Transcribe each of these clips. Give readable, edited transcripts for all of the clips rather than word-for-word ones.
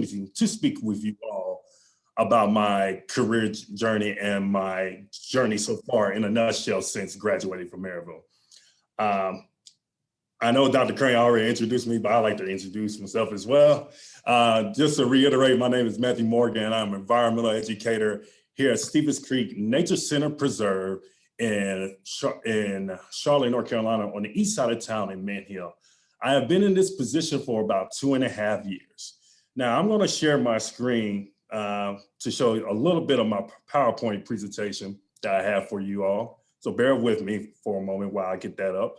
to speak with you all about my career journey and my journey so far in a nutshell since graduating from Maryville. Um, I know Dr. Crane already introduced me, but I like to introduce myself as well. Just to reiterate, my name is Matthew Morgan. I'm an environmental educator here at Stevens Creek Nature Center Preserve in Charlotte, North Carolina, on the east side of town in Mint Hill. I have been in this position for about 2.5 years. Now I'm going to share my screen to show you a little bit of my PowerPoint presentation that I have for you all. So bear with me for a moment while I get that up.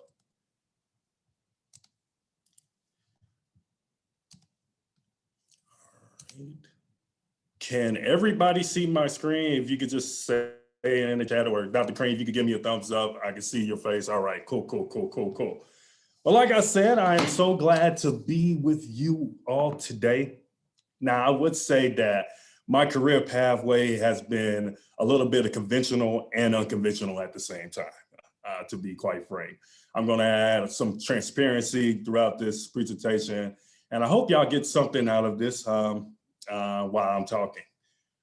Can everybody see my screen? If you could just say in the chat, or Dr. Crane, if you could give me a thumbs up, I can see your face. All right, cool. Well, like I said, I am so glad to be with you all today. Now, I would say that my career pathway has been a little bit of conventional and unconventional at the same time, to be quite frank. I'm going to add some transparency throughout this presentation, and I hope y'all get something out of this while I'm talking.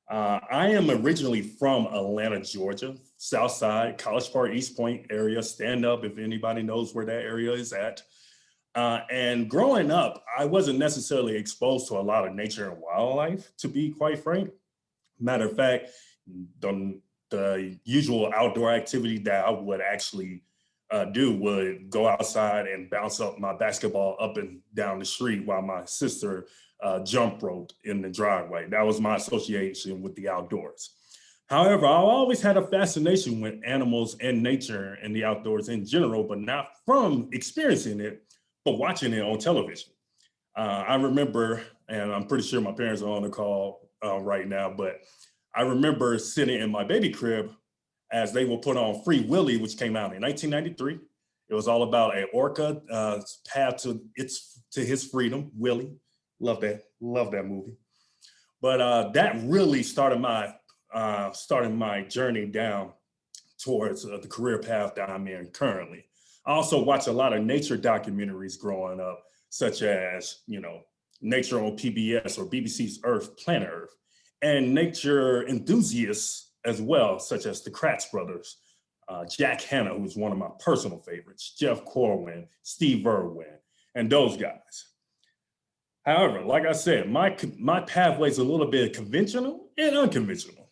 I am originally from Atlanta, Georgia, South Side, College Park, East Point area. Stand up if anybody knows where that area is at. And growing up, I wasn't necessarily exposed to a lot of nature and wildlife, to be quite frank. Matter of fact, the usual outdoor activity that I would actually do would go outside and bounce up my basketball up and down the street while my sister jump roped in the driveway. That was my association with the outdoors. However, I always had a fascination with animals and nature and the outdoors in general, but not from experiencing it, but watching it on television. I remember, and I'm pretty sure my parents are on the call right now, but I remember sitting in my baby crib as they will put on Free Willy, which came out in 1993. It was all about an orca path to his freedom, Willie. Love that movie. But that really started my journey down towards the career path that I'm in currently. I also watch a lot of nature documentaries growing up, such as, Nature on PBS or BBC's Planet Earth, and nature enthusiasts as well, such as the Kratz brothers, Jack Hanna, who's one of my personal favorites, Jeff Corwin, Steve Irwin, and those guys. However, like I said, my pathway is a little bit conventional and unconventional.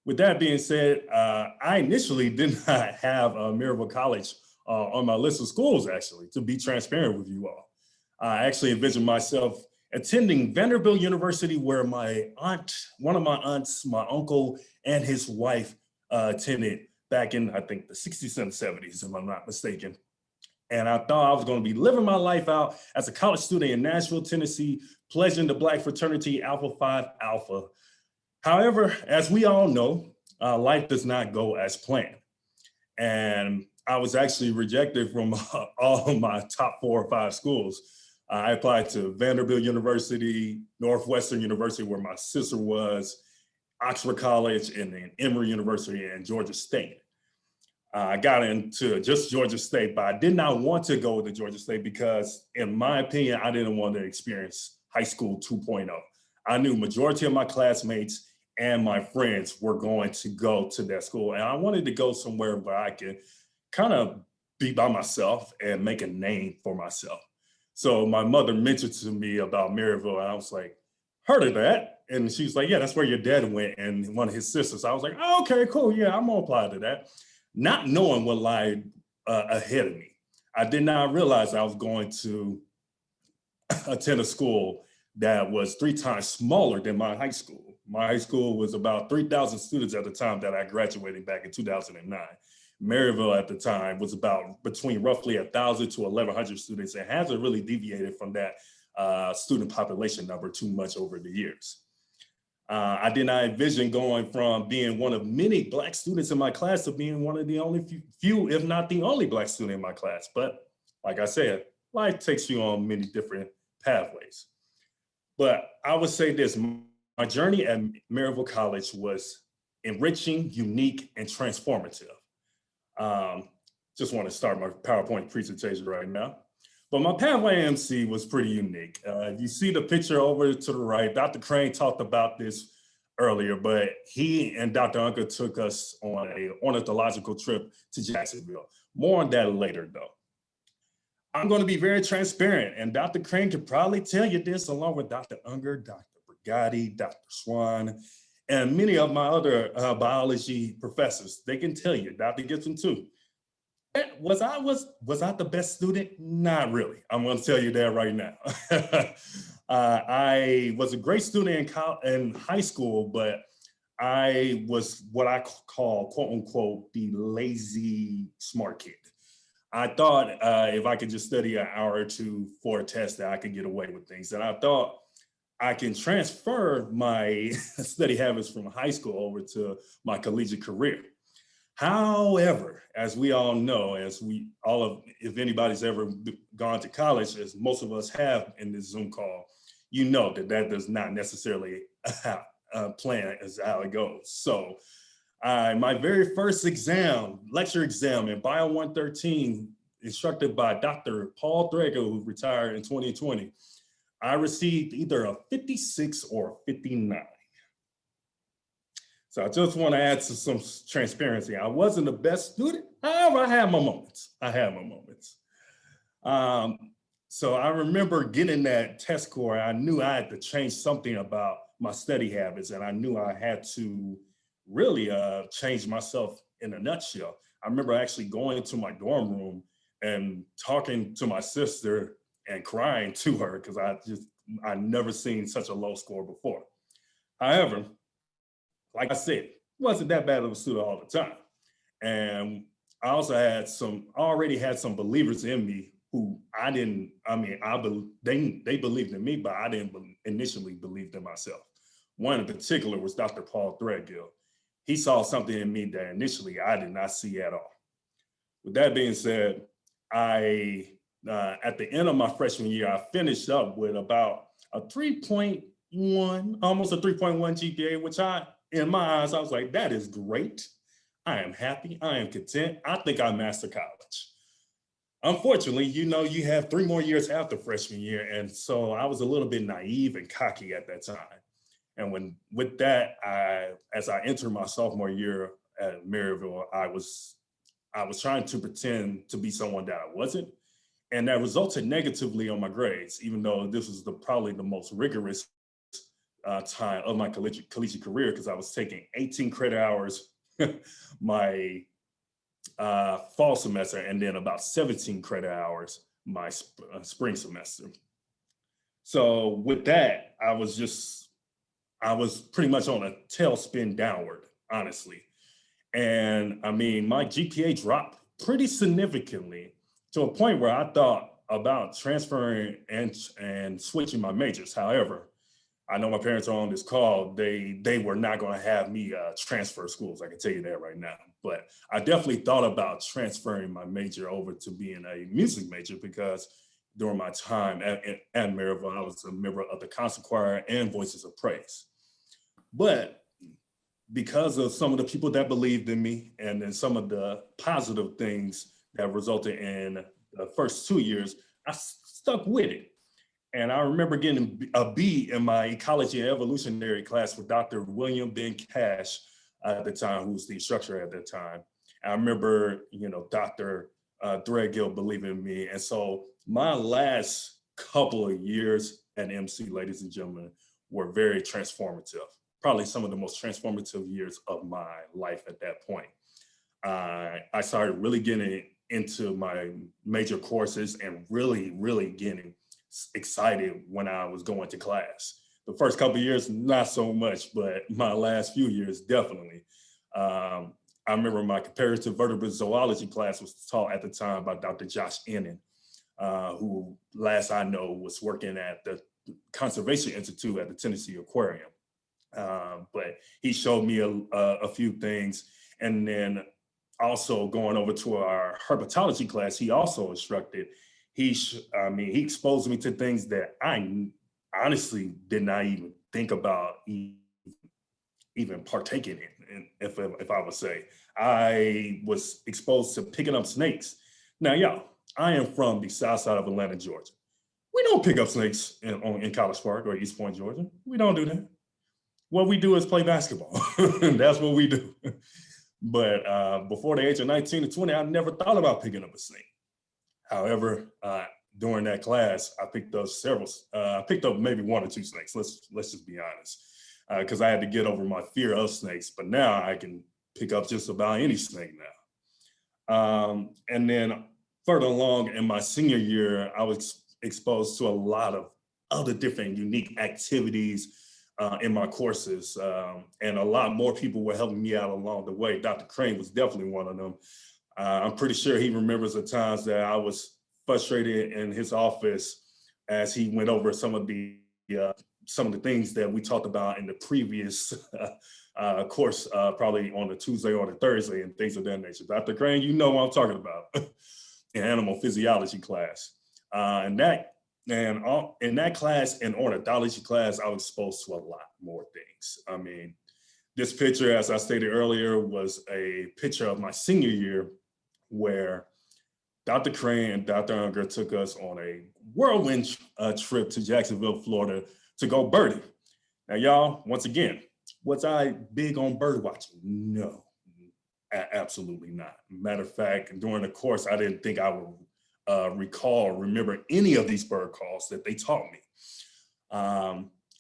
With that being said, I initially did not have Maryville College on my list of schools, actually, to be transparent with you all. I actually envisioned myself attending Vanderbilt University, where one of my aunts, my uncle, and his wife attended back in, I think, the 60s and 70s, if I'm not mistaken. And I thought I was going to be living my life out as a college student in Nashville, Tennessee, pledging the Black fraternity Alpha Phi Alpha. However, as we all know, life does not go as planned. And I was actually rejected from all of my top 4 or 5 schools. I applied to Vanderbilt University, Northwestern University, where my sister was, Oxford College, and then Emory University and Georgia State. I got into just Georgia State, but I did not want to go to Georgia State because, in my opinion, I didn't want to experience high school 2.0. I knew majority of my classmates and my friends were going to go to that school, and I wanted to go somewhere where I could kind of be by myself and make a name for myself. So my mother mentioned to me about Maryville, and I was like, heard of that? And she was like, yeah, that's where your dad went and one of his sisters. I was like, oh, okay, cool, yeah, I'm gonna apply to that. Not knowing what lied ahead of me. I did not realize I was going to attend a school that was 3 times smaller than my high school. My high school was about 3,000 students at the time that I graduated back in 2009. Maryville at the time was about between roughly 1,000 to 1,100 students, and hasn't really deviated from that student population number too much over the years. I did not envision going from being one of many Black students in my class to being one of the only few, if not the only Black student in my class. But like I said, life takes you on many different pathways. But I would say this, my journey at Maryville College was enriching, unique, and transformative. Just want to start my PowerPoint presentation right now. But my pathway MC was pretty unique. You see the picture over to the right, Dr. Crane talked about this earlier, but he and Dr. Unker took us on an ornithological trip to Jacksonville. More on that later though. I'm going to be very transparent, and Dr. Crane could probably tell you this along with Dr. Unger, Dr. Brigatti, Dr. Swan, and many of my other biology professors. They can tell you, Dr. Gibson too. Was I the best student? Not really. I'm going to tell you that right now. I was a great student in high school, but I was what I call, quote unquote, the lazy smart kid. I thought if I could just study an hour or two for a test that I could get away with things. And I thought I can transfer my study habits from high school over to my collegiate career. However, as we all know, if anybody's ever gone to college, as most of us have in this Zoom call, you know that does not necessarily plan as how it goes. So my very first lecture exam in Bio 113, instructed by Dr. Paul Threadgill, who retired in 2020, I received either a 56 or a 59. So I just want to add some transparency. I wasn't the best student. However, I had my moments. So I remember getting that test score. I knew I had to change something about my study habits, and I knew I had to really change myself in a nutshell. I remember actually going to my dorm room and talking to my sister and crying to her because I'd never seen such a low score before. However, like I said, wasn't that bad of a student all the time. And I also already had some believers in me who they believed in me, but I didn't initially believe in myself. One in particular was Dr. Paul Threadgill. He saw something in me that initially I did not see at all. With that being said, at the end of my freshman year, I finished up with about a 3.1, almost a 3.1 GPA, which in my eyes, I was like, that is great. I am happy, I am content. I think I mastered college. Unfortunately, you have 3 more years after freshman year. And so I was a little bit naive and cocky at that time. And with that, as I entered my sophomore year at Maryville, I was trying to pretend to be someone that I wasn't. And that resulted negatively on my grades, even though this was probably the most rigorous time of my collegiate career, because I was taking 18 credit hours my fall semester, and then about 17 credit hours my spring semester. So with that, I was pretty much on a tailspin downward, honestly. And I mean, my GPA dropped pretty significantly to a point where I thought about transferring and switching my majors. However, I know my parents are on this call. They were not going to have me transfer schools. I can tell you that right now. But I definitely thought about transferring my major over to being a music major, because during my time at Maryville, I was a member of the concert choir and Voices of Praise. But because of some of the people that believed in me, and then some of the positive things that resulted in the first 2 years, I stuck with it. And I remember getting a B in my ecology and evolutionary class with Dr. William Ben Cash at the time, who was the instructor at that time. I remember, Dr. Threadgill believing in me. And so my last couple of years at MC, ladies and gentlemen, were very transformative. Probably some of the most transformative years of my life at that point. I started really getting into my major courses and really, really getting excited when I was going to class. The first couple of years, not so much, but my last few years, definitely. I remember my comparative vertebrate zoology class was taught at the time by Dr. Josh Ennin, who last I know was working at the Conservation Institute at the Tennessee Aquarium. But he showed me a few things. And then also going over to our herpetology class, he also instructed. He exposed me to things that I honestly did not even think about even partaking in, if I would say. I was exposed to picking up snakes. Now, y'all, I am from the south side of Atlanta, Georgia. We don't pick up snakes in College Park or East Point, Georgia. We don't do that. What we do is play basketball. That's what we do. But before the age of 19 to 20, I never thought about picking up a snake. However, during that class, I picked up I picked up maybe 1 or 2 snakes. Let's just be honest, because I had to get over my fear of snakes. But now I can pick up just about any snake now. And then further along in my senior year, I was exposed to a lot of other different unique activities in my courses. And a lot more people were helping me out along the way. Dr. Crane was definitely one of them. I'm pretty sure he remembers the times that I was frustrated in his office as he went over some of the things that we talked about in the previous course, probably on a Tuesday or a Thursday and things of that nature. Dr. Crane, you know what I'm talking about in animal physiology class. In that class, in ornithology class, I was exposed to a lot more things. I mean, this picture, as I stated earlier, was a picture of my senior year where Dr. Crane and Dr. Unger took us on a whirlwind trip to Jacksonville, Florida to go birding. Now, y'all, once again, was I big on bird watching? No, absolutely not. Matter of fact, during the course, I didn't think I would remember any of these bird calls that they taught me.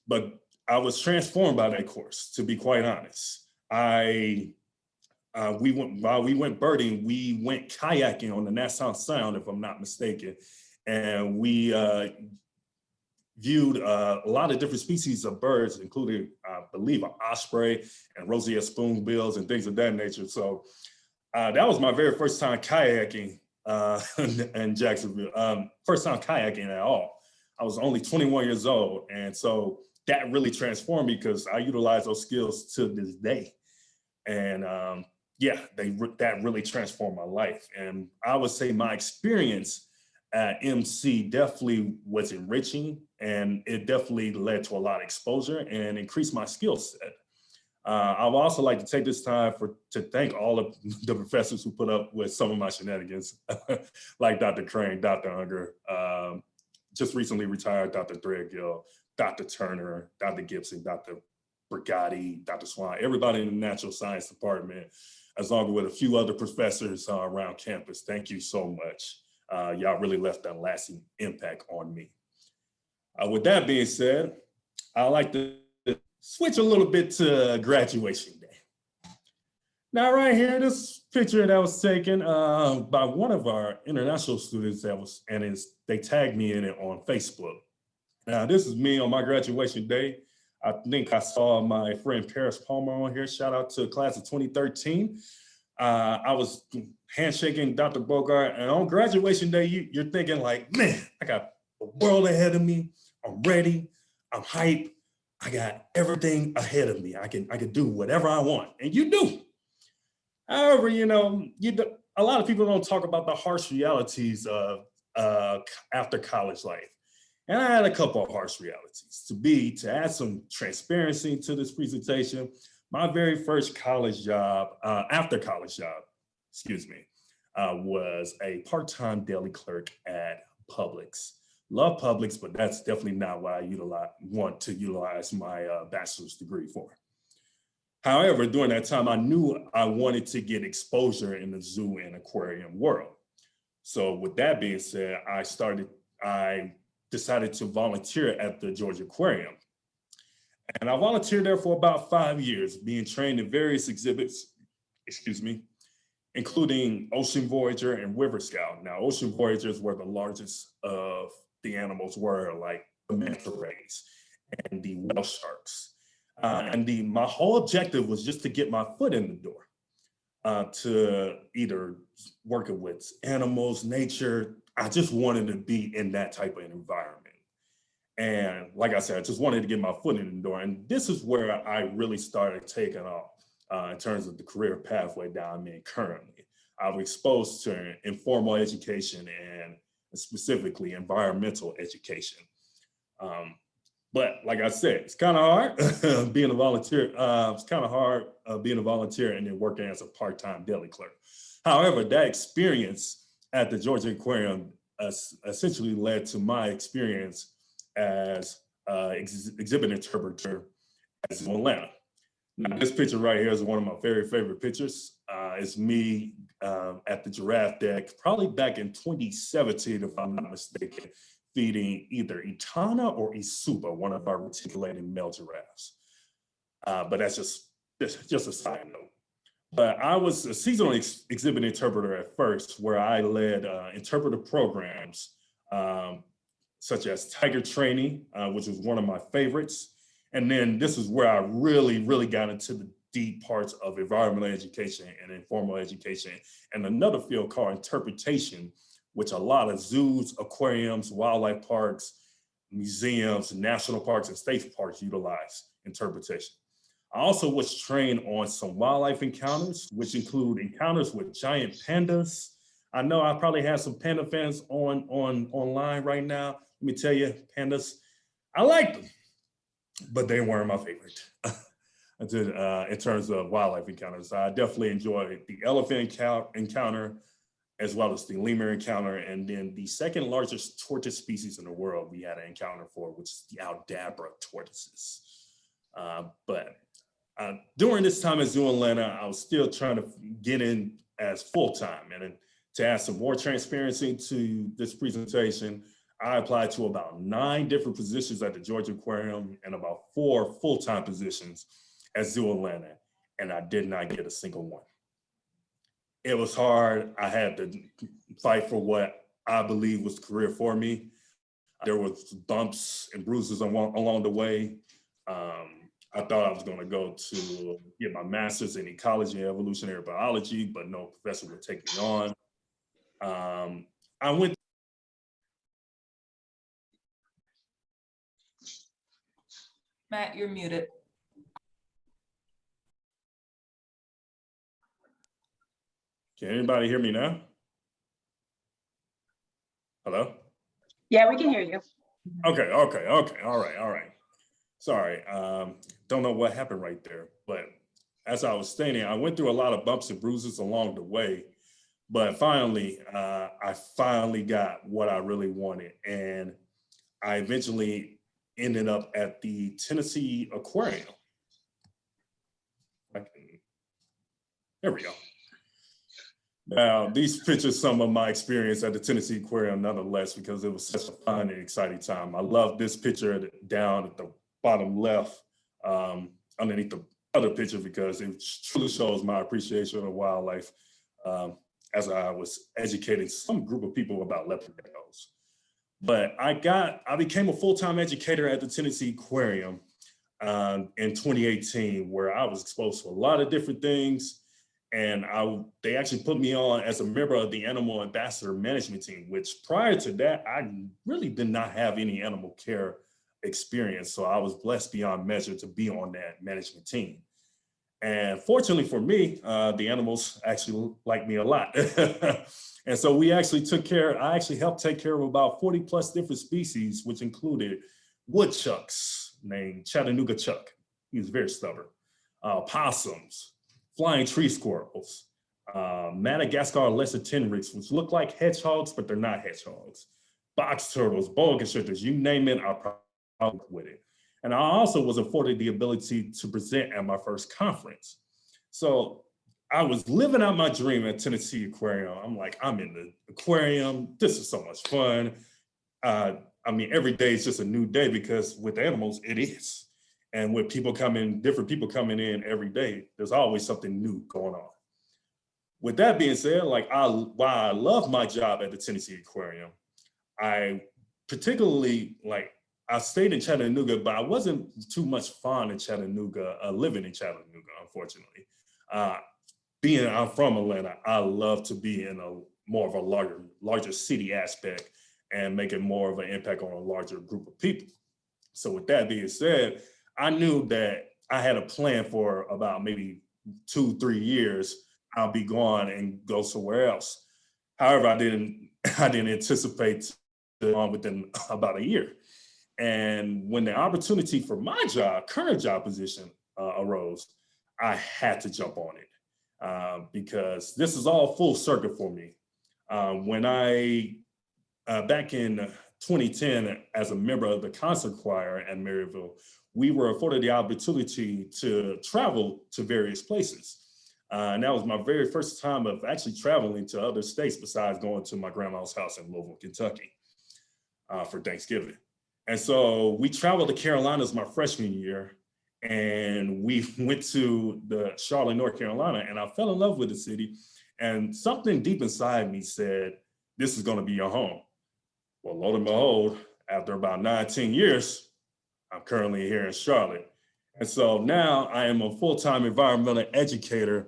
But I was transformed by that course, to be quite honest. While we went birding, we went kayaking on the Nassau Sound, if I'm not mistaken. And we viewed a lot of different species of birds, including, I believe, an osprey and roseate spoonbills and things of that nature. So that was my very first time kayaking in Jacksonville. First time kayaking at all. I was only 21 years old. And so that really transformed me because I utilize those skills to this day. And that really transformed my life. And I would say my experience at MC definitely was enriching, and it definitely led to a lot of exposure and increased my skill set. I would also like to take this time to thank all of the professors who put up with some of my shenanigans, like Dr. Crane, Dr. Unger, just recently retired Dr. Threadgill, Dr. Turner, Dr. Gibson, Dr. Brigatti, Dr. Swan, everybody in the natural science department, as long as with a few other professors around campus. Thank you so much. Y'all really left a lasting impact on me. With that being said, I'd like to switch a little bit to graduation day. Now, right here, this picture that was taken by one of our international students they tagged me in it on Facebook. Now, this is me on my graduation day. I think I saw my friend Paris Palmer on here. Shout out to class of 2013. I was handshaking Dr. Bogart, and on graduation day, you're thinking like, man, I got the world ahead of me. I'm ready. I'm hyped. I got everything ahead of me. I can do whatever I want, and you do. However, a lot of people don't talk about the harsh realities of after college life. And I had a couple of harsh realities. To add some transparency to this presentation, my very first after college job, was a part-time deli clerk at Publix. Love Publix, but that's definitely not what I want to utilize my bachelor's degree for. However, during that time, I knew I wanted to get exposure in the zoo and aquarium world. So with that being said, I decided to volunteer at the Georgia Aquarium. And I volunteered there for about 5 years, being trained in various exhibits, including Ocean Voyager and River Scout. Now, Ocean Voyagers were the largest of the animals like the manta rays and the whale sharks. My whole objective was just to get my foot in the door, to either working with animals, nature. I just wanted to be in that type of environment. And like I said, I just wanted to get my foot in the door. And this is where I really started taking off in terms of the career pathway that I'm in currently. I was exposed to informal education and specifically environmental education. But like I said, it's kind of hard being a volunteer. It's kind of hard being a volunteer and then working as a part-time deli clerk. However, that experience at the Georgia Aquarium essentially led to my experience as exhibit interpreter at Zoo Atlanta. Now, this picture right here is one of my very favorite pictures. It's me at the giraffe deck, probably back in 2017, if I'm not mistaken, feeding either Itana or Isuba, one of our reticulated male giraffes. But that's just a side note. But I was a seasonal exhibit interpreter at first, where I led interpreter programs such as tiger training, which was one of my favorites. And then this is where I really got into the deep parts of environmental education and informal education, and another field called interpretation, which a lot of zoos, aquariums, wildlife parks, museums, national parks, and state parks utilize interpretation. I also was trained on some wildlife encounters, which include encounters with giant pandas. I know I probably have some panda fans online right now. Let me tell you, pandas, I like them, but they weren't my favorite. In terms of wildlife encounters, I definitely enjoyed the elephant encounter, as well as the lemur encounter, and then the second largest tortoise species in the world we had an encounter for, which is the Aldabra tortoises. But during this time at Zoo Atlanta, I was still trying to get in as full-time. And to add some more transparency to this presentation, I applied to about 9 different positions at the Georgia Aquarium and about 4 full-time positions at Zoo Atlanta, and I did not get a single one. It was hard. I had to fight for what I believe was the career for me. There was bumps and bruises along the way. I thought I was going to go to get my master's in ecology and evolutionary biology, but no professor would take me on. I went. Matt, you're muted. Can anybody hear me now? Hello? Yeah, we can hear you. Okay, all right. Sorry, don't know what happened right there, but as I was stating, I went through a lot of bumps and bruises along the way, but finally, I finally got what I really wanted, and I eventually ended up at the Tennessee Aquarium. There we go. Now, these pictures some of my experience at the Tennessee Aquarium nonetheless, because it was such a fun and exciting time. I love this picture down at the bottom left, underneath the other picture, because it truly shows my appreciation of wildlife as I was educating some group of people about leopard geckos. But I became a full-time educator at the Tennessee Aquarium in 2018, where I was exposed to a lot of different things. And they actually put me on as a member of the Animal Ambassador Management Team, which prior to that, I really did not have any animal care experience. So I was blessed beyond measure to be on that management team. And fortunately for me, the animals actually liked me a lot. And so I actually helped take care of about 40 plus different species, which included woodchucks named Chattanooga Chuck. He was very stubborn. Possums, flying tree squirrels, Madagascar lesser tenrecs, which look like hedgehogs, but they're not hedgehogs, box turtles, boa constrictors, you name it, I probably with it. And I also was afforded the ability to present at my first conference. So I was living out my dream at Tennessee Aquarium. I'm like, I'm in the aquarium. This is so much fun. I mean, every day is just a new day, because with animals, it is. And with different people coming in every day, there's always something new going on. With that being said, while I love my job at the Tennessee Aquarium, I stayed in Chattanooga, but I wasn't too much fond of Chattanooga, living in Chattanooga, unfortunately. I'm from Atlanta, I love to be in more of a larger city aspect and making more of an impact on a larger group of people. So with that being said, I knew that I had a plan for about maybe 2-3 years. I'll be gone and go somewhere else. However, I didn't anticipate on within about a year. And when the opportunity for my current job position arose, I had to jump on it because this is all full circle for me. When I, back in 2010, as a member of the concert choir at Maryville, we were afforded the opportunity to travel to various places. And that was my very first time of actually traveling to other states besides going to my grandma's house in Louisville, Kentucky for Thanksgiving. And so we traveled to Carolinas my freshman year, and we went to the Charlotte, North Carolina, and I fell in love with the city. And something deep inside me said, this is gonna be your home. Well, lo and behold, after about 19 years, I'm currently here in Charlotte. And so now I am a full-time environmental educator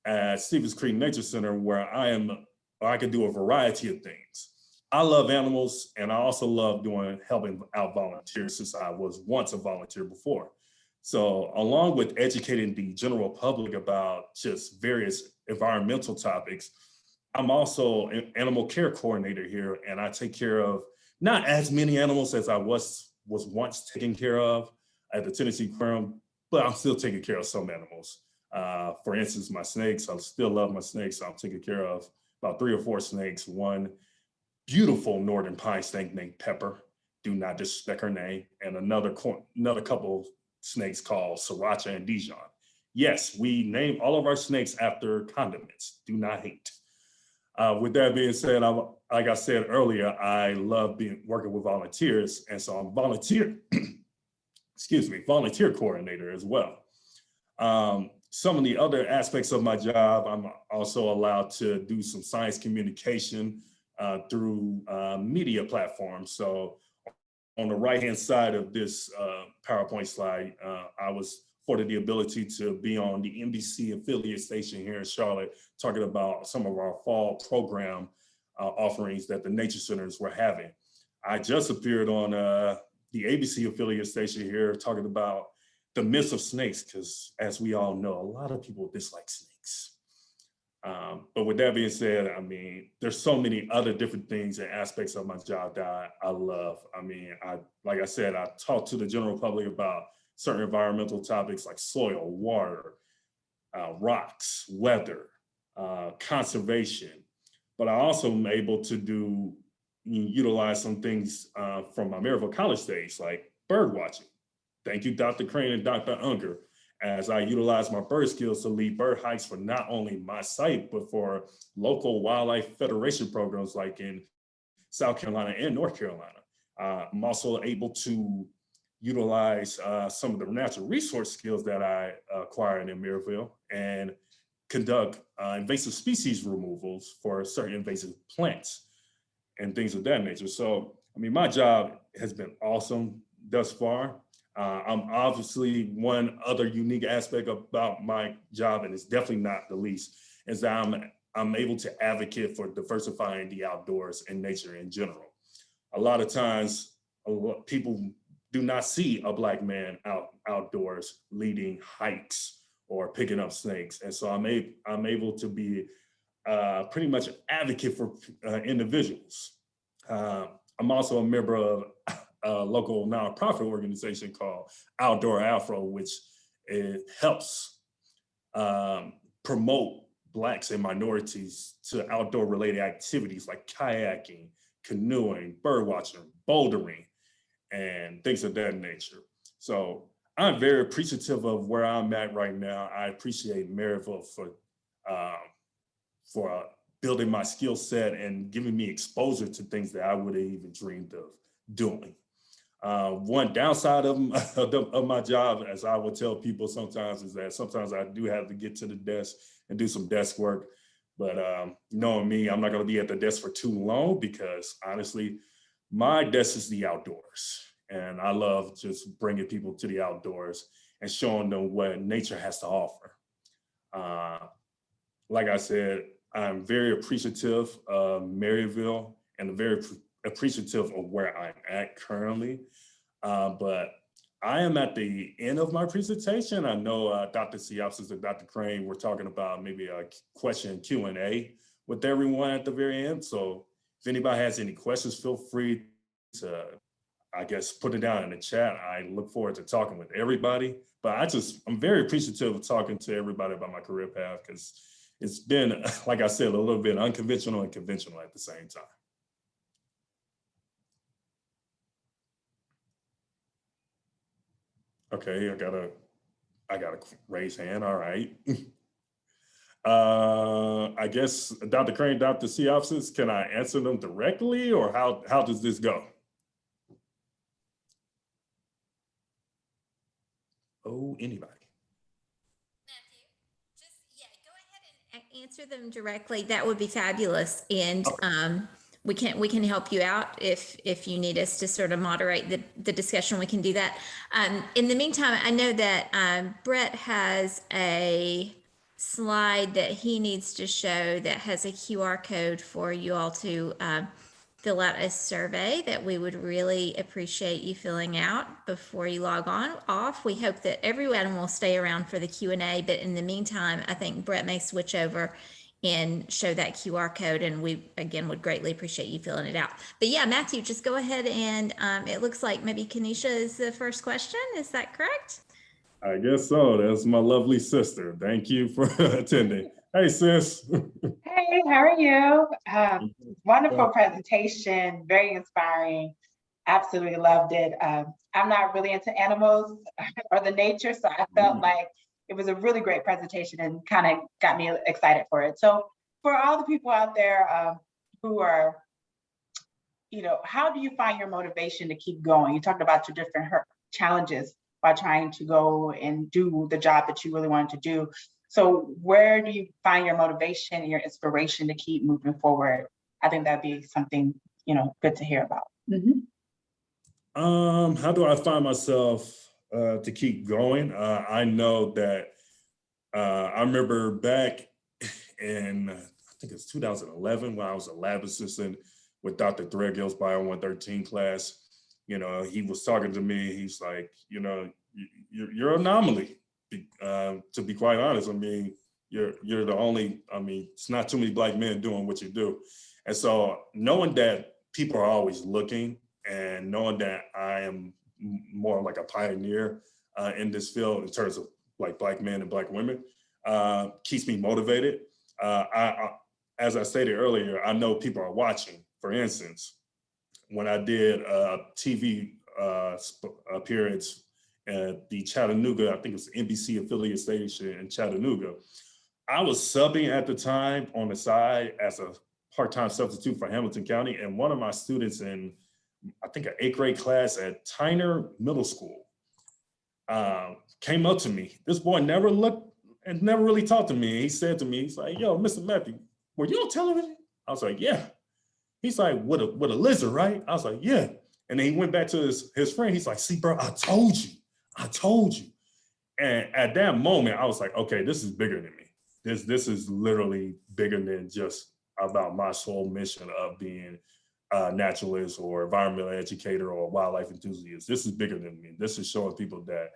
at Stevens Creek Nature Center, where I can do a variety of things. I love animals, and I also love helping out volunteers, since I was once a volunteer before. So along with educating the general public about just various environmental topics, I'm also an animal care coordinator here, and I take care of not as many animals as I was once taken care of at the Tennessee Aquarium, but I'm still taking care of some animals. For instance, my snakes, I still love my snakes. I'm taking care of about 3 or 4 snakes. One beautiful northern pine snake named Pepper, do not disrespect her name, and another couple snakes called Sriracha and Dijon. Yes, we name all of our snakes after condiments. Do not hate. With that being said, like I said earlier, I love working with volunteers, and so I'm volunteer coordinator as well. Some of the other aspects of my job, I'm also allowed to do some science communication through media platforms. So on the right-hand side of this PowerPoint slide, I was afforded the ability to be on the NBC affiliate station here in Charlotte, talking about some of our fall program offerings that the nature centers were having. I just appeared on the ABC affiliate station here talking about the myths of snakes, because as we all know, a lot of people dislike snakes. But with that being said, I mean, there's so many other different things and aspects of my job that I love. I mean, like I said, I talk to the general public about certain environmental topics like soil, water, rocks, weather, conservation. But I also am able to utilize some things from my Maryville College days, like bird watching. Thank you, Dr. Crane and Dr. Unger, as I utilize my bird skills to lead bird hikes for not only my site, but for local wildlife federation programs like in South Carolina and North Carolina. I'm also able to utilize some of the natural resource skills that I acquired in Maryville and conduct invasive species removals for certain invasive plants and things of that nature. So, I mean, my job has been awesome thus far. I'm obviously, one other unique aspect about my job, and it's definitely not the least, is that I'm able to advocate for diversifying the outdoors and nature in general. A lot of times, people do not see a Black man outdoors leading hikes or picking up snakes. And so I'm able to be pretty much an advocate for individuals. I'm also a member of a local nonprofit organization called Outdoor Afro, which helps promote Blacks and minorities to outdoor related activities like kayaking, canoeing, bird watching, bouldering, and things of that nature. So I'm very appreciative of where I'm at right now. I appreciate Maryville for building my skill set and giving me exposure to things that I would have even dreamed of doing. One downside of my job, as I would tell people sometimes, is that sometimes I do have to get to the desk and do some desk work. But knowing me, I'm not going to be at the desk for too long, because honestly, my desk is the outdoors. And I love just bringing people to the outdoors and showing them what nature has to offer. Like I said, I'm very appreciative of Maryville and very appreciative of where I'm at currently. But I am at the end of my presentation. I know Dr. Siopsis and Dr. Crane were talking about maybe a question Q&A with everyone at the very end. So if anybody has any questions, feel free to, I guess, put it down in the chat. I look forward to talking with everybody. But I'm very appreciative of talking to everybody about my career path, because it's been, like I said, a little bit unconventional and conventional at the same time. Okay, I got a raised hand. All right. I guess Dr. Crane, Dr. C officers, can I answer them directly, or how does this go? Oh, anybody. Matthew, just, yeah, go ahead and answer them directly. That would be fabulous. And we can help you out if you need us to sort of moderate the discussion. We can do that. In the meantime, I know that Brett has a slide that he needs to show that has a QR code for you all to fill out a survey that we would really appreciate you filling out before you log on off. We hope that everyone will stay around for the Q&A, but in the meantime, I think Brett may switch over and show that QR code, and we again would greatly appreciate you filling it out. But yeah, Matthew, just go ahead, and it looks like maybe Kenesha is the first question. Is that correct? I guess so. That's my lovely sister. Thank you for attending. Hey, sis. Hey, how are you? Wonderful presentation, very inspiring. Absolutely loved it. I'm not really into animals or the nature, so I felt like it was a really great presentation and kind of got me excited for it. So for all the people out there who are, how do you find your motivation to keep going? You talked about your different challenges by trying to go and do the job that you really wanted to do. So where do you find your motivation and your inspiration to keep moving forward? I think that'd be something, good to hear about. How do I find myself to keep going? I know that I remember back in, I think it's 2011, when I was a lab assistant with Dr. Threadgill's Bio 113 class. He was talking to me. He's like, you're an anomaly. To be quite honest, I mean, you're the only, it's not too many Black men doing what you do. And so knowing that people are always looking, and knowing that I am more like a pioneer in this field in terms of like Black men and Black women, keeps me motivated. As I stated earlier, I know people are watching. For instance, when I did a TV appearance at the Chattanooga, I think it's NBC affiliate station in Chattanooga, I was subbing at the time on the side as a part-time substitute for Hamilton County, and one of my students in, I think, an 8th grade class at Tyner Middle School came up to me. This boy never looked and never really talked to me. He said to me, he's like, "Yo, Mr. Matthew, were you on television?" I was like, "Yeah." He's like, with a lizard, right? I was like, "Yeah." And then he went back to his friend. He's like, "See, bro, I told you. And at that moment, I was like, okay, this is bigger than me. This is literally bigger than just about my sole mission of being a naturalist or environmental educator or wildlife enthusiast. This is bigger than me. This is showing people that,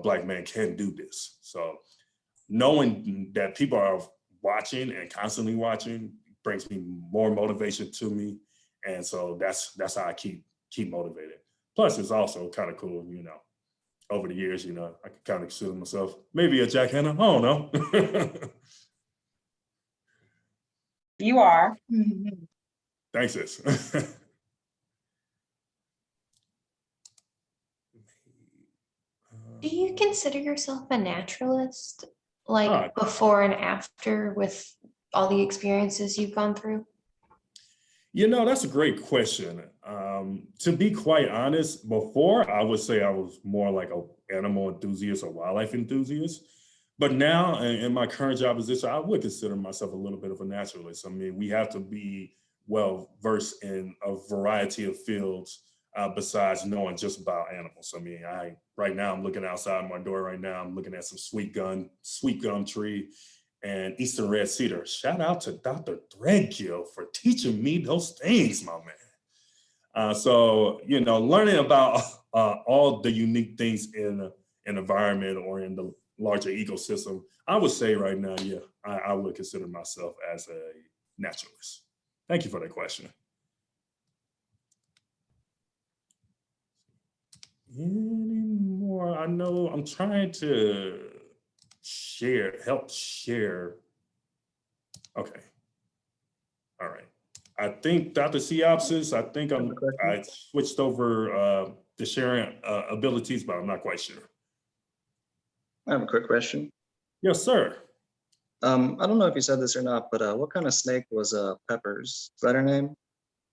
Black men can do this." So knowing that people are watching and constantly watching brings me more motivation to me. And so that's how I keep motivated. Plus, it's also kind of cool, over the years, I can kind of consider myself maybe a Jack Hanna. I don't know. You are. Thanks, sis. Do you consider yourself a naturalist, like before and after, with all the experiences you've gone through? That's a great question. To be quite honest, before I would say I was more like an animal enthusiast or wildlife enthusiast. But now in my current job position, I would consider myself a little bit of a naturalist. I mean, we have to be well versed in a variety of fields besides knowing just about animals. I mean, right now I'm looking outside my door right now. I'm looking at some sweet gum tree and Eastern red cedar. Shout out to Dr. Threadgill for teaching me those things, my man. So, learning about all the unique things in an environment or in the larger ecosystem, I would say right now, yeah, I would consider myself as a naturalist. Thank you for that question. Any more? I know I'm trying to help share Okay. All right. I think Dr. Siopsis, I switched over to sharing abilities, but I'm not quite sure. I have a quick question. Yes, sir. I don't know if you said this or not, but what kind of snake was Pepper's? Is that her name?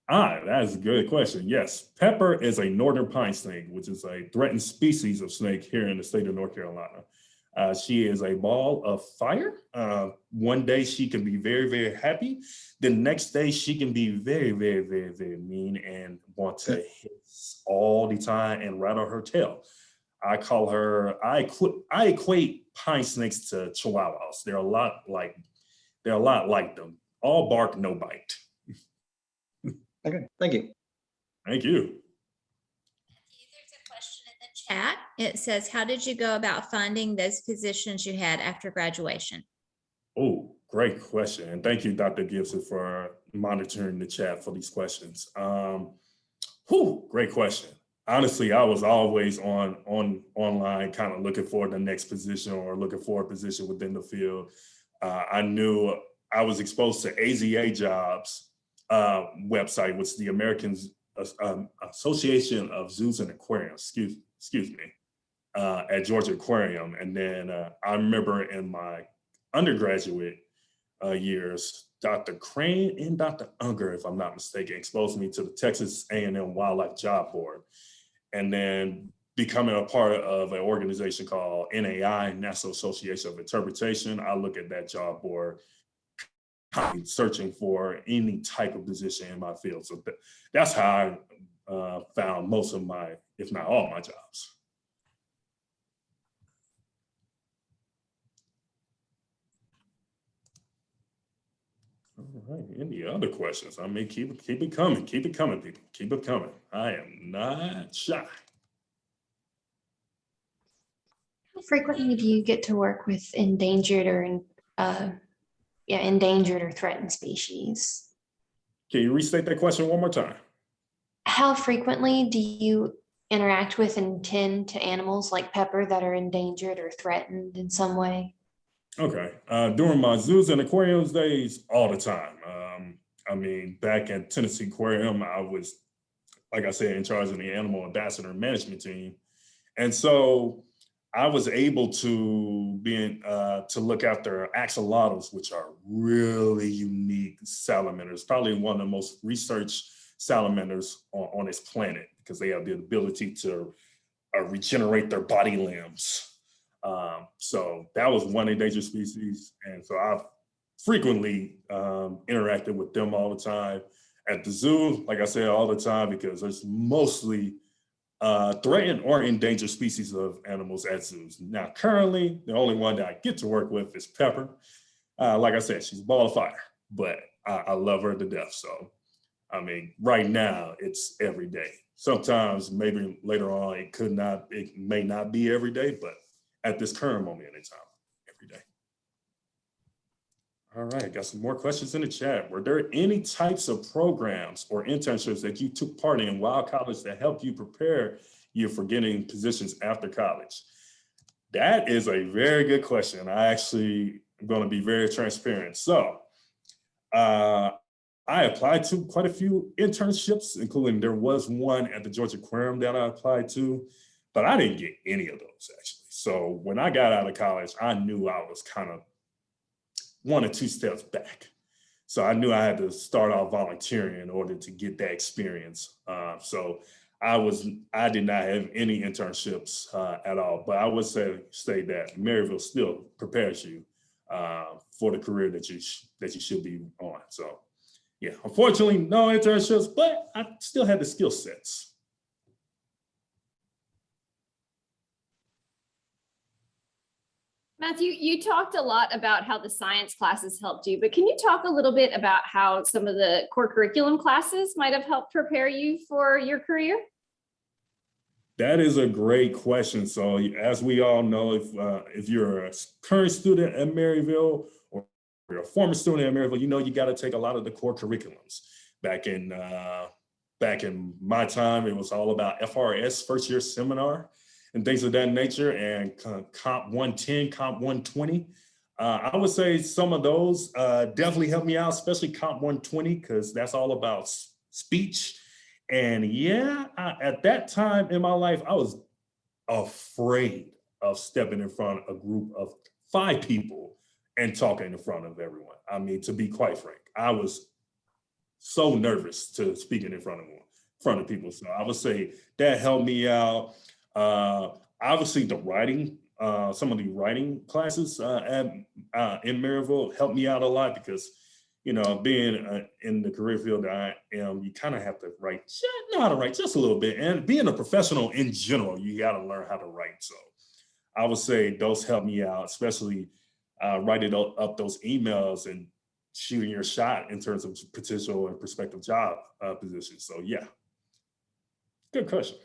That is a good question. Yes, Pepper is a northern pine snake, which is a threatened species of snake here in the state of North Carolina. She is a ball of fire. One day she can be very, very happy. The next day she can be very, very, very, very mean and want to hiss all the time and rattle her tail. I equate pine snakes to chihuahuas. They're a lot like them. All bark, no bite. Okay, thank you. Thank you. There's a question in the chat. It says, how did you go about finding those positions you had after graduation? Oh, great question. And thank you, Dr. Gibson, for monitoring the chat for these questions. Great question. Honestly, I was always online, kind of looking for the next position or looking for a position within the field. I knew I was exposed to AZA Jobs website, which is the American Association of Zoos and Aquariums, excuse me, at Georgia Aquarium. And then I remember in my undergraduate years, Dr. Crane and Dr. Unger, if I'm not mistaken, exposed me to the Texas A&M Wildlife Job Board. And then becoming a part of an organization called NAI, National Association of Interpretation, I look at that job board searching for any type of position in my field. So that's how I found most of my, if not all my jobs. All right, any other questions? I mean, keep it coming, people, keep it coming. I am not shy. How frequently do you get to work with endangered or threatened species? Can you restate that question one more time? How frequently do you interact with and tend to animals like Pepper that are endangered or threatened in some way? Okay, during my zoos and aquariums days, all the time. I mean, back at Tennessee Aquarium, I was, like I said, in charge of the animal ambassador management team. And so I was able to to look after axolotls, which are really unique salamanders, probably one of the most researched salamanders on this planet, because they have the ability to regenerate their body limbs. So that was one endangered species. And so I've frequently interacted with them all the time. At the zoo, like I said, all the time, because there's mostly threatened or endangered species of animals at zoos. Now, currently, the only one that I get to work with is Pepper. Like I said, she's a ball of fire, but I love her to death. So, I mean, right now, it's every day. Sometimes, maybe later on, it may not be every day, but at this current moment in time, every day. All right, got some more questions in the chat. Were there any types of programs or internships that you took part in while college that helped you prepare you for getting positions after college? That is a very good question. I actually am going to be very transparent. So I applied to quite a few internships, including there was one at the Georgia Aquarium that I applied to, but I didn't get any of those actually. So when I got out of college, I knew I was kind of 1 or 2 steps back. So I knew I had to start off volunteering in order to get that experience. So I did not have any internships at all, but I would say that Maryville still prepares you for the career that you should be on. So yeah, unfortunately, no internships, but I still had the skill sets. Matthew, you talked a lot about how the science classes helped you, but can you talk a little bit about how some of the core curriculum classes might have helped prepare you for your career? That is a great question. So as we all know, if you're a current student at Maryville or you're a former student at Maryville, you know you got to take a lot of the core curriculums. Back in my time, it was all about FRS, first year seminar, and things of that nature, and Comp 110, Comp 120. I would say some of those definitely helped me out, especially Comp 120, because that's all about speech. And yeah, at that time in my life, I was afraid of stepping in front of a group of 5 people and talking in front of everyone. I mean, to be quite frank, I was so nervous to speaking in front of people. So I would say that helped me out. Obviously, the writing, some of the writing classes in Maryville helped me out a lot because, you know, being in the career field that I am, you kind of have to know how to write just a little bit. And being a professional in general, you got to learn how to write. So I would say those helped me out, especially writing up those emails and shooting your shot in terms of potential and prospective job positions. So yeah, good question.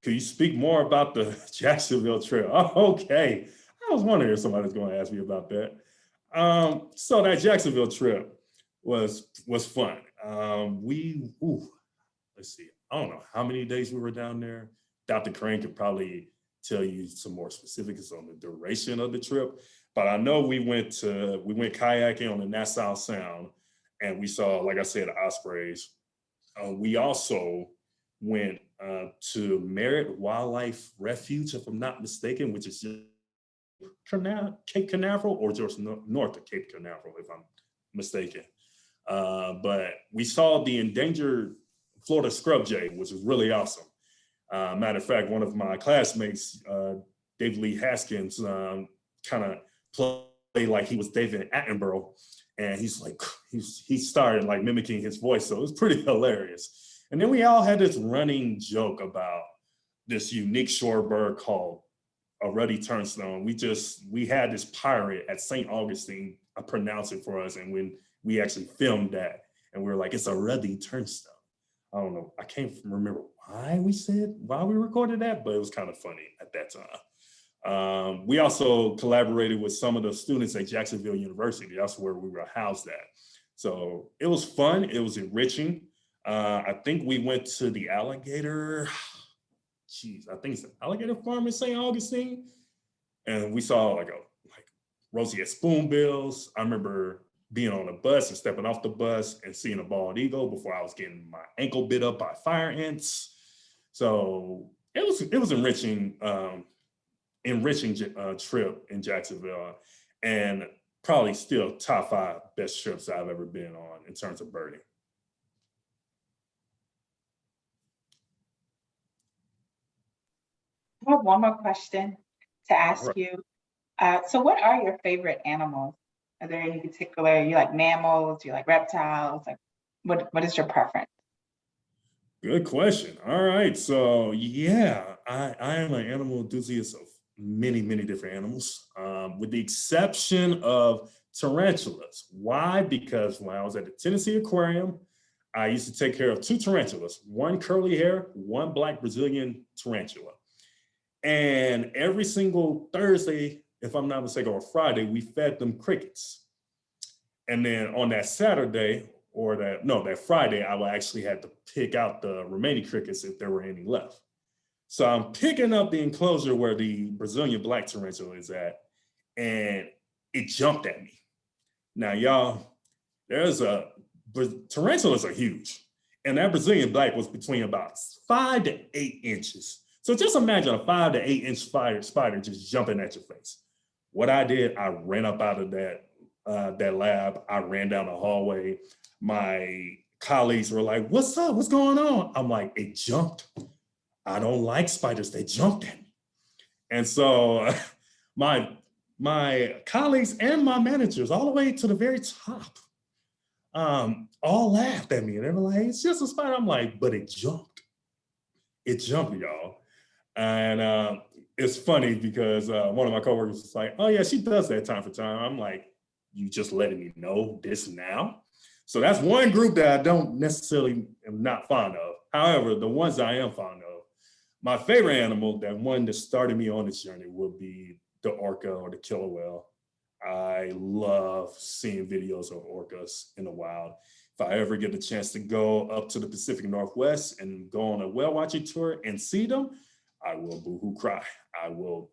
Could you speak more about the Jacksonville Trail? Oh, okay, I was wondering if somebody's going to ask me about that. So that Jacksonville trip was fun. Let's see, I don't know how many days we were down there. Dr. Crane could probably tell you some more specifics on the duration of the trip, but I know we went kayaking on the Nassau Sound, and we saw, like I said, ospreys. We also went to Merritt Wildlife Refuge, if I'm not mistaken, which is just Cape Canaveral, or just north of Cape Canaveral, if I'm mistaken. But we saw the endangered Florida scrub jay, which was really awesome. Matter of fact, one of my classmates, David Lee Haskins, kind of played like he was David Attenborough, and he started like mimicking his voice, so it was pretty hilarious. And then we all had this running joke about this unique shorebird called a ruddy turnstone. We had this pirate at St. Augustine pronounce it for us, and when we actually filmed that, and we were like, it's a ruddy turnstone. I don't know, I can't remember why we recorded that, but it was kind of funny at that time. We also collaborated with some of the students at Jacksonville University. That's where we were housed at. So it was fun, it was enriching. I think we went to the alligator, I think it's an alligator farm in St. Augustine. And we saw like roseate spoonbills. I remember being on a bus and stepping off the bus and seeing a bald eagle before I was getting my ankle bit up by fire ants. So it was enriching trip in Jacksonville, and probably still top 5 best trips I've ever been on in terms of birding. I have one more question to ask you. So what are your favorite animals? Are there any particular, you like mammals, you like reptiles? Like what is your preference? Good question. All right. So yeah, I am an animal enthusiast of many, many different animals, with the exception of tarantulas. Why? Because when I was at the Tennessee Aquarium, I used to take care of 2 tarantulas, one curly hair, one black Brazilian tarantula. And every single Thursday, if I'm not mistaken, or Friday, we fed them crickets. And then on that Saturday, or that Friday, I would actually have to pick out the remaining crickets if there were any left. So I'm picking up the enclosure where the Brazilian black tarantula is at, and it jumped at me. Now, y'all, tarantulas are huge, and that Brazilian black was between about 5 to 8 inches. So just imagine a 5 to 8 inch spider just jumping at your face. What I did, I ran up out of that lab. I ran down the hallway. My colleagues were like, "What's up? What's going on?" I'm like, "It jumped. I don't like spiders. They jumped at me." And so my colleagues and my managers, all the way to the very top, all laughed at me, and they were like, "It's just a spider." I'm like, "But it jumped. It jumped, y'all." And it's funny because one of my coworkers was like, "Oh yeah, she does that time for time." I'm like, "You just letting me know this now?" So that's one group that I don't necessarily am not fond of. However, the ones I am fond of, my favorite animal, that one that started me on this journey, would be the orca or the killer whale. I love seeing videos of orcas in the wild. If I ever get the chance to go up to the Pacific Northwest and go on a whale watching tour and see them, I will boohoo cry. I will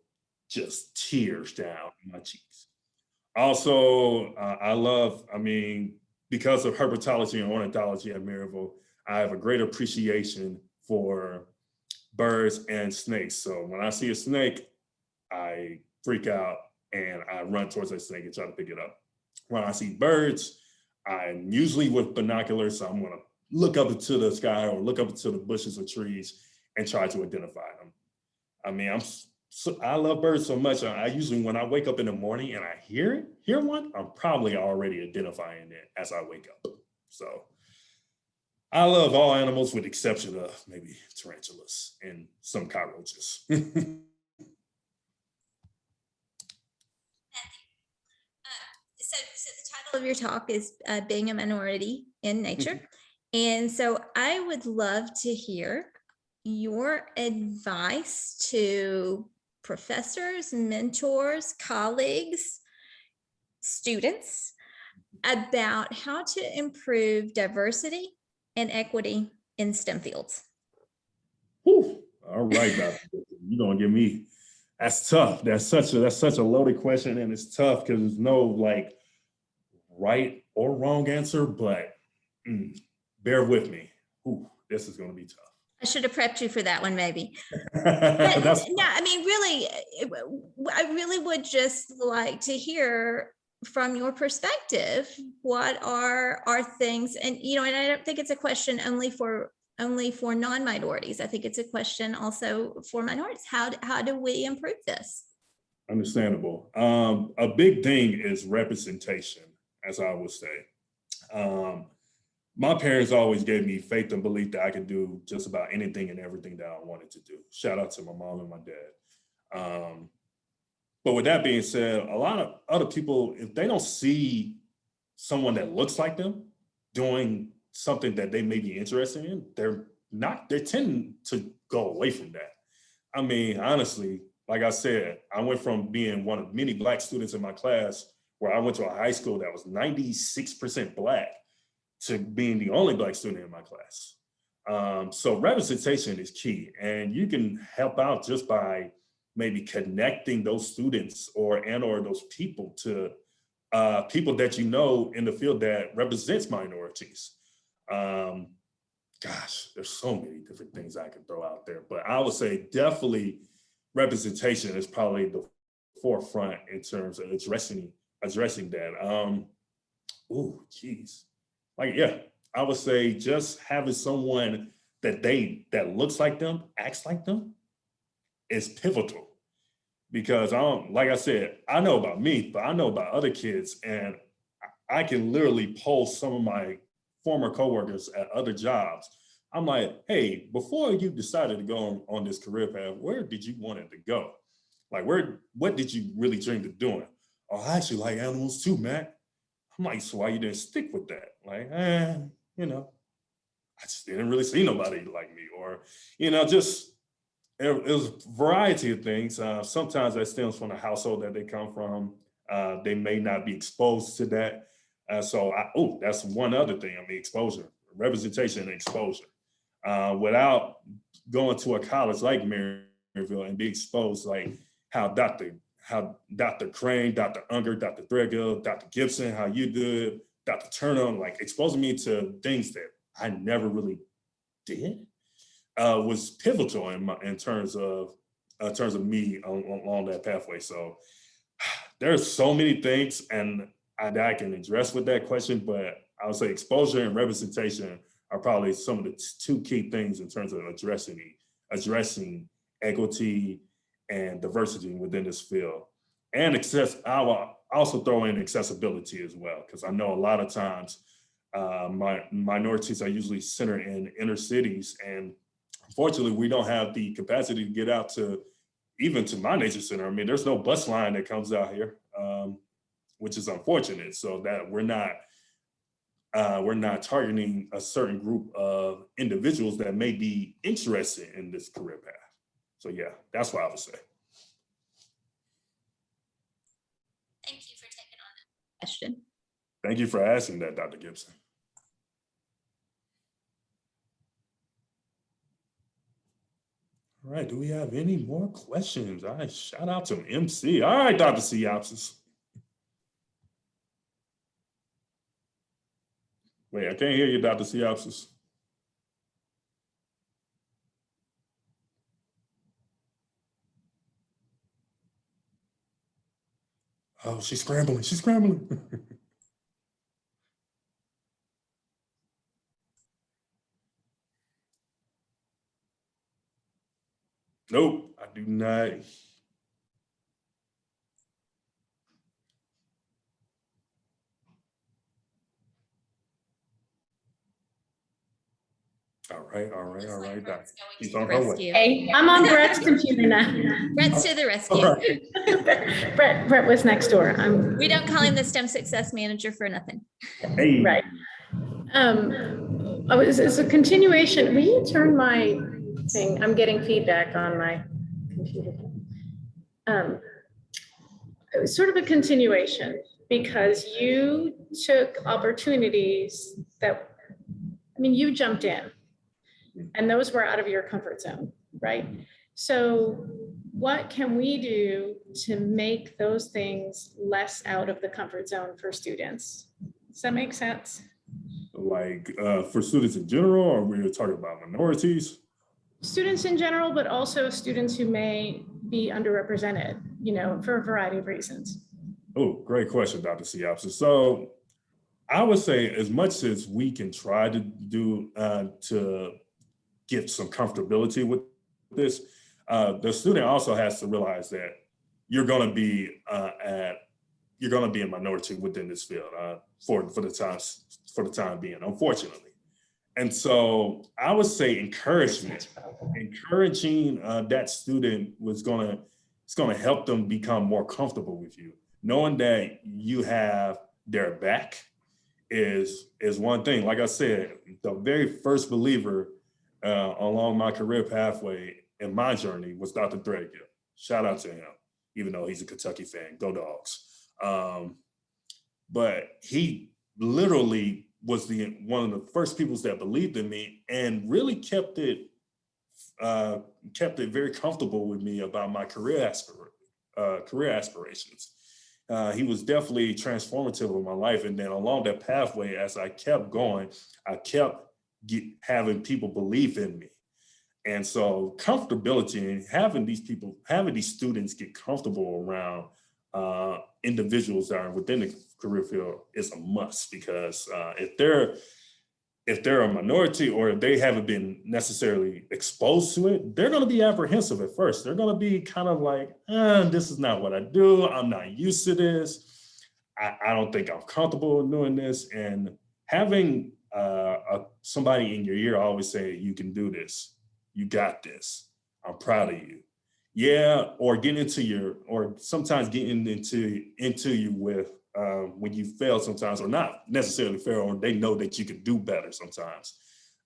just tears down my cheeks. Also, I mean, because of herpetology and ornithology at Maryville, I have a great appreciation for birds and snakes. So when I see a snake, I freak out and I run towards that snake and try to pick it up. When I see birds, I'm usually with binoculars, so I'm gonna look up into the sky or look up into the bushes or trees and try to identify them. I mean, I love birds so much. I usually, when I wake up in the morning and I hear one, I'm probably already identifying it as I wake up. So I love all animals with the exception of maybe tarantulas and some cockroaches. So the title of your talk is Being a Minority in Nature. And so I would love to hear your advice to professors, mentors, colleagues, students about how to improve diversity and equity in STEM fields. Whew. All right, Dr. You're gonna give me, that's tough. That's such a loaded question, and it's tough because there's no like right or wrong answer, but bear with me. Ooh, this is gonna be tough. I should have prepped you for that one, maybe. But That's no, I mean, really, I really would just like to hear from your perspective, what are things, and and I don't think it's a question only for non-minorities. I think it's a question also for minorities. How do we improve this? understandable. A big thing is representation, as I would say. My parents always gave me faith and belief that I could do just about anything and everything that I wanted to do. Shout out to my mom and my dad. But with that being said, a lot of other people, if they don't see someone that looks like them doing something that they may be interested in, they tend to go away from that. I mean, honestly, like I said, I went from being one of many Black students in my class, where I went to a high school that was 96% Black, to being the only Black student in my class. So representation is key, and you can help out just by maybe connecting those students or those people to people that you know in the field that represents minorities. Gosh, there's so many different things I could throw out there, but I would say definitely representation is probably the forefront in terms of addressing that. Oh, geez. Like, yeah, I would say just having someone that looks like them, acts like them, is pivotal. Because like I said, I know about me, but I know about other kids, and I can literally post some of my former coworkers at other jobs. I'm like, hey, before you decided to go on this career path, where did you want it to go? Like, what did you really dream of doing? Oh, I actually like animals too, Matt. I'm like, so why you didn't stick with that? Like, I just didn't really see nobody like me, or, just, it was a variety of things. Sometimes that stems from the household that they come from. They may not be exposed to that. That's one other thing. I mean, exposure, representation and exposure. Without going to a college like Maryville and be exposed, like how Dr. Crane, Dr. Unger, Dr. Threadgill, Dr. Gibson, how you did, Dr. Turner, like exposing me to things that I never really did, was pivotal in terms of me along that pathway. So there's so many things, and I can address with that question, but I would say exposure and representation are probably some of the two key things in terms of addressing equity and diversity within this field. And I will also throw in accessibility as well, because I know a lot of times minorities are usually centered in inner cities, and unfortunately, we don't have the capacity to get out even to my nature center. I mean, there's no bus line that comes out here, which is unfortunate. So that we're not targeting a certain group of individuals that may be interested in this career path. So yeah, that's what I would say. Thank you for taking on that question. Thank you for asking that, Dr. Gibson. All right, do we have any more questions? All right, shout out to MC. All right, Dr. Siopsis. Wait, I can't hear you, Dr. Siopsis. Oh, she's scrambling, she's scrambling. Nope, I do not. All right, all right, all right. Brett's going She's to on the her way. rescue. Hey, I'm on Brett's computer now. Brett's to the All rescue. right. Brett was next door. We don't call him the STEM success manager for nothing. Hey. Right. It's a continuation. Will you turn my thing? I'm getting feedback on my computer. It was sort of a continuation because you took opportunities that, I mean, you jumped in and those were out of your comfort zone, right? So what can we do to make those things less out of the comfort zone for students? Does that make sense? Like for students in general, or we're talking about minorities? Students in general, but also students who may be underrepresented, you know, for a variety of reasons. Oh, great question, Dr. Siopsis. So I would say as much as we can try to do to get some comfortability with this, the student also has to realize that you're going to be a minority within this field for the time being, unfortunately. And so I would say encouraging that student it's going to help them become more comfortable with you. Knowing that you have their back is one thing. Like I said, the very first believer along my career pathway in my journey was Dr. Threadgill. Shout out to him, even though he's a Kentucky fan. Go Dogs. But he literally was one of the first people that believed in me and really kept it very comfortable with me about my career aspirations. He was definitely transformative in my life. And then along that pathway, as I kept going, I kept having people believe in me. And so comfortability and having these students get comfortable around individuals that are within the career field is a must, because if they're a minority or if they haven't been necessarily exposed to it, they're going to be apprehensive at first. They're going to be kind of like, this is not what I do. I'm not used to this. I don't think I'm comfortable doing this. And having somebody in your ear always say, you can do this. You got this. I'm proud of you. Yeah, or sometimes getting into you with when you fail sometimes, or not necessarily fail, or they know that you can do better sometimes.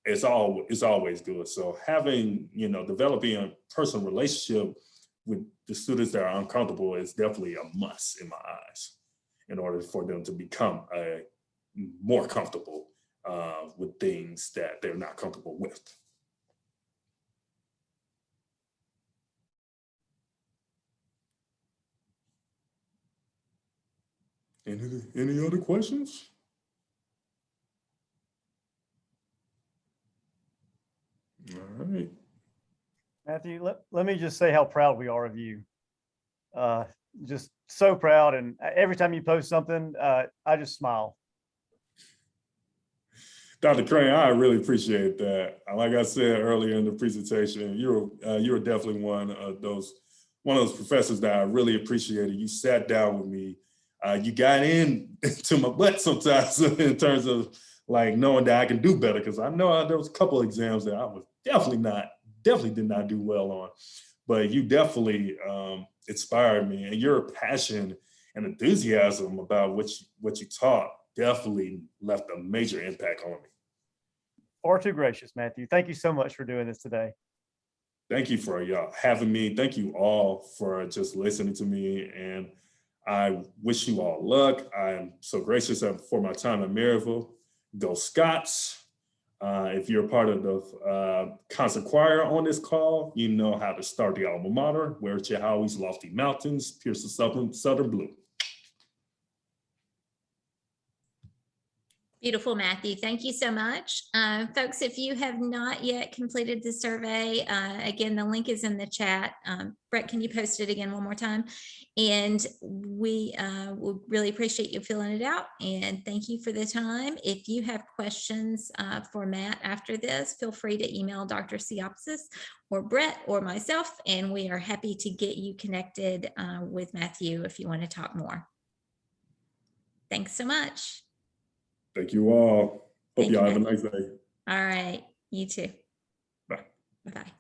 It's always good. So developing a personal relationship with the students that are uncomfortable is definitely a must in my eyes, in order for them to become more comfortable with things that they're not comfortable with. Any other questions? All right. Matthew, let me just say how proud we are of you. Just so proud. And every time you post something, I just smile. Dr. Crane, I really appreciate that. Like I said earlier in the presentation, you were definitely one of those professors that I really appreciated. You sat down with me. You got into my butt sometimes in terms of like knowing that I can do better, because I know there was a couple of exams that I was definitely did not do well on, but you definitely inspired me, and your passion and enthusiasm about what you taught definitely left a major impact on me. Far too gracious, Matthew. Thank you so much for doing this today. Thank you for y'all having me. Thank you all for just listening to me, and I wish you all luck. I am so gracious for my time at Maryville. Go Scots. If you're part of the concert choir on this call, you know how to start the alma mater, where Chihaui's lofty mountains pierce the southern blue. Beautiful, Matthew. Thank you so much. Folks, if you have not yet completed the survey, again, the link is in the chat. Brett, can you post it again one more time? And we will really appreciate you filling it out. And thank you for the time. If you have questions for Matt after this, feel free to email Dr. Siopsis or Brett or myself, and we are happy to get you connected with Matthew if you want to talk more. Thanks so much. Thank you all. Hope Thank y'all you, have a Matthew. nice day. All right. You too. Bye. Bye-bye.